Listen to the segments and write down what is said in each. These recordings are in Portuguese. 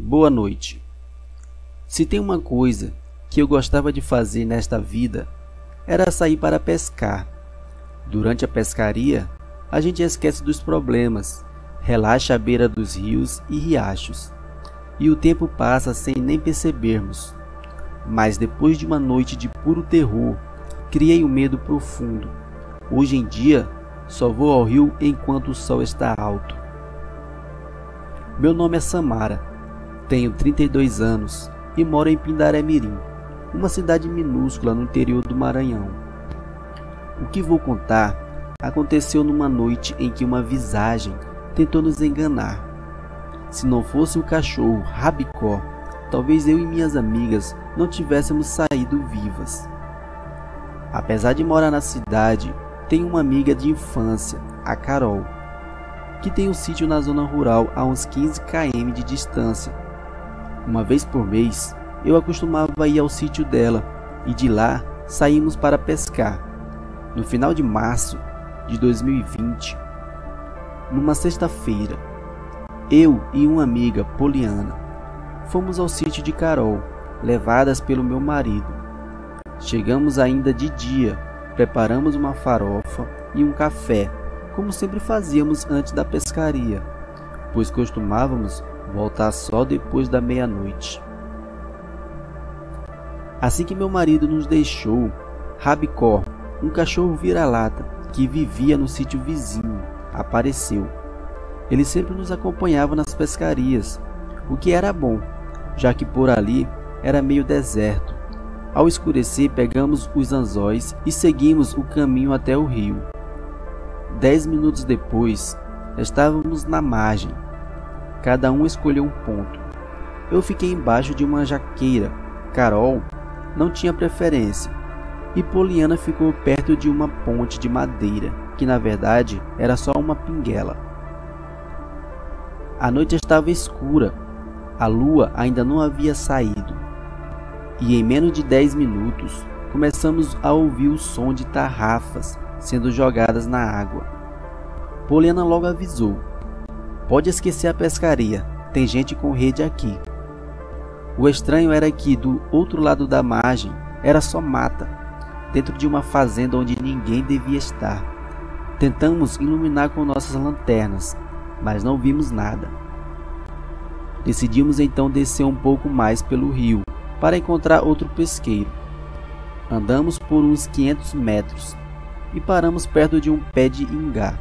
Boa noite. Se tem uma coisa que eu gostava de fazer nesta vida, era sair para pescar. Durante a pescaria, a gente esquece dos problemas, relaxa à beira dos rios e riachos, e o tempo passa sem nem percebermos. Mas depois de uma noite de puro terror, criei um medo profundo. Hoje em dia, só vou ao rio enquanto o sol está alto. Meu nome é Samara. Tenho 32 anos e moro em Pindaré-Mirim, uma cidade minúscula no interior do Maranhão. O que vou contar aconteceu numa noite em que uma visagem tentou nos enganar. Se não fosse o cachorro Rabicó, talvez eu e minhas amigas não tivéssemos saído vivas. Apesar de morar na cidade, tenho uma amiga de infância, a Carol, que tem um sítio na zona rural a uns 15 km de distância. Uma vez por mês, eu acostumava ir ao sítio dela e de lá saímos para pescar. No final de março de 2020, numa sexta-feira, eu e uma amiga, Poliana, fomos ao sítio de Carol, levadas pelo meu marido. Chegamos ainda de dia, preparamos uma farofa e um café, como sempre fazíamos antes da pescaria, pois costumávamos voltar só depois da meia-noite. Assim que meu marido nos deixou, Rabicó, um cachorro vira-lata que vivia no sítio vizinho, apareceu. Ele sempre nos acompanhava nas pescarias, o que era bom, já que por ali era meio deserto. Ao escurecer, pegamos os anzóis e seguimos o caminho até o rio. 10 minutos depois, estávamos na margem. Cada um escolheu um ponto. Eu fiquei embaixo de uma jaqueira. Carol não tinha preferência. E Poliana ficou perto de uma ponte de madeira, que na verdade era só uma pinguela. A noite estava escura. A lua ainda não havia saído. E em menos de 10 minutos, começamos a ouvir o som de tarrafas sendo jogadas na água. Poliana logo avisou: "Pode esquecer a pescaria, tem gente com rede aqui." O estranho era que do outro lado da margem era só mata, dentro de uma fazenda onde ninguém devia estar. Tentamos iluminar com nossas lanternas, mas não vimos nada. Decidimos então descer um pouco mais pelo rio para encontrar outro pesqueiro. Andamos por uns 500 metros e paramos perto de um pé de ingá.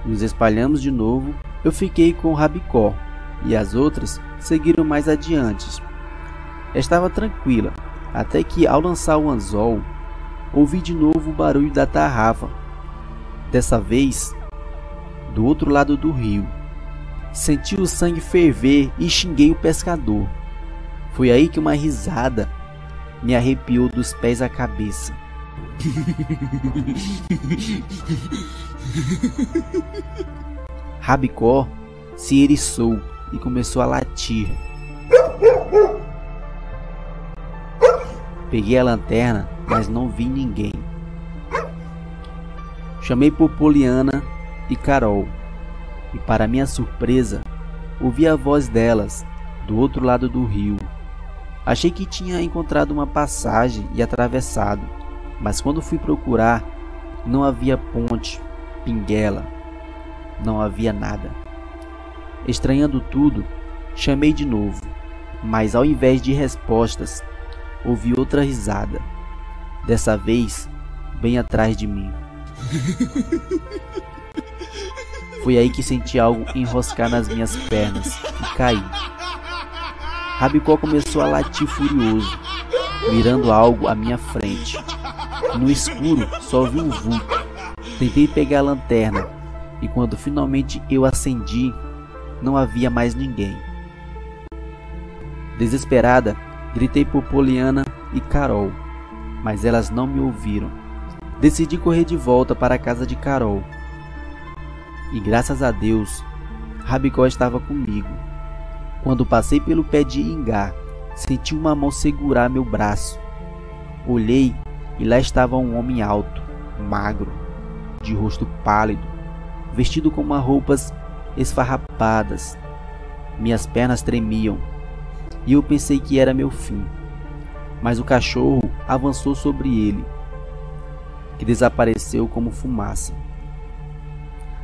Nos espalhamos de novo. Eu fiquei com o Rabicó e as outras seguiram mais adiante. Estava tranquila, até que ao lançar o anzol, ouvi de novo o barulho da tarrafa. Dessa vez, do outro lado do rio. Senti o sangue ferver e xinguei o pescador. Foi aí que uma risada me arrepiou dos pés à cabeça. Rabicó se eriçou e começou a latir. Peguei a lanterna, mas não vi ninguém. Chamei por Poliana e Carol, e para minha surpresa, ouvi a voz delas do outro lado do rio. Achei que tinha encontrado uma passagem e atravessado, mas quando fui procurar, não havia ponte, pinguela, não havia nada. Estranhando tudo, chamei de novo, mas ao invés de respostas, ouvi outra risada, dessa vez bem atrás de mim. Foi aí que senti algo enroscar nas minhas pernas e caí. Rabicó começou a latir furioso, mirando algo à minha frente. No escuro, só vi um vulto. Tentei pegar a lanterna e quando finalmente eu acendi, não havia mais ninguém. Desesperada, gritei por Poliana e Carol, mas elas não me ouviram. Decidi correr de volta para a casa de Carol. E graças a Deus, Rabicó estava comigo. Quando passei pelo pé de ingá, senti uma mão segurar meu braço. Olhei e lá estava um homem alto, magro, de rosto pálido, vestido com roupas esfarrapadas. Minhas pernas tremiam e eu pensei que era meu fim. Mas o cachorro avançou sobre ele, que desapareceu como fumaça.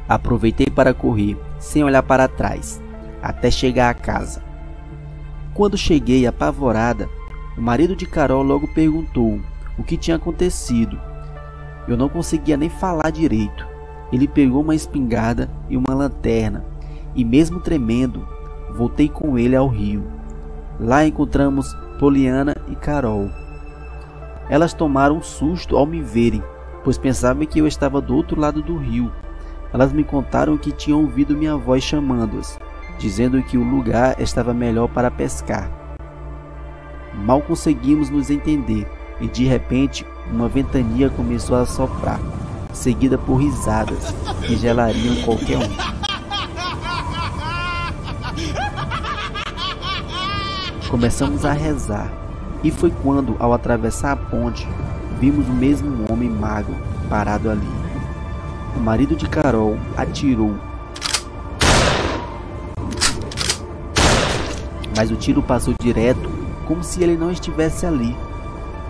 Aproveitei para correr, sem olhar para trás, até chegar à casa. Quando cheguei apavorada, o marido de Carol logo perguntou o que tinha acontecido. Eu não conseguia nem falar direito. Ele pegou uma espingarda e uma lanterna e, mesmo tremendo, voltei com ele ao rio. Lá encontramos Poliana e Carol. Elas tomaram um susto ao me verem, pois pensavam que eu estava do outro lado do rio. Elas me contaram que tinham ouvido minha voz chamando-as, dizendo que o lugar estava melhor para pescar. Mal conseguimos nos entender e de repente uma ventania começou a soprar, seguida por risadas que gelariam qualquer um. Começamos a rezar, e foi quando, ao atravessar a ponte, vimos o mesmo homem magro parado ali. O marido de Carol atirou, mas o tiro passou direto, como se ele não estivesse ali.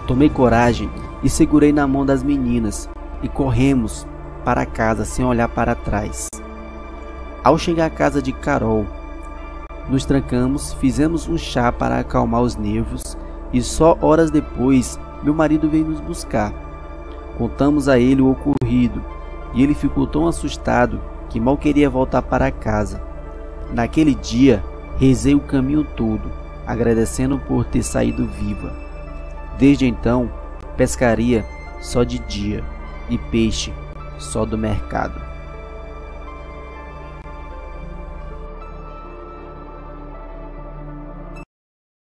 Tomei coragem e segurei na mão das meninas e corremos para casa sem olhar para trás. Ao chegar à casa de Carol, nos trancamos, fizemos um chá para acalmar os nervos e só horas depois meu marido veio nos buscar. Contamos a ele o ocorrido e ele ficou tão assustado que mal queria voltar para casa. Naquele dia, rezei o caminho todo, agradecendo por ter saído viva. Desde então, pescaria só de dia e peixe só do mercado.